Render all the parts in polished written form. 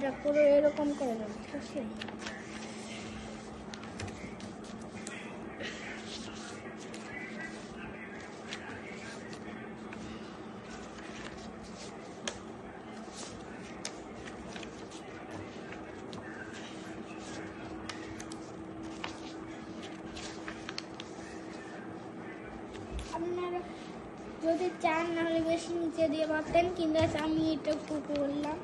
এটা পুরো এরকম করে দেবো, ঠিক আছে? আপনারা যদি চান নাহলে বেশি নিচে দিয়ে পারতেন, কিন্তু আমি এটা করলাম।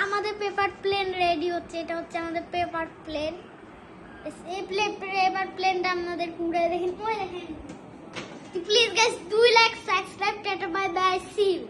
আমাদের পেপার প্লেন রেডি হচ্ছে। এটা হচ্ছে আমাদের পেপার প্লেন। এই পেপার প্লেনটা আপনাদের পুরো দেখেন, ওই দেখেন। Please guys, 2 like, subscribe, tata, bye bye, see you.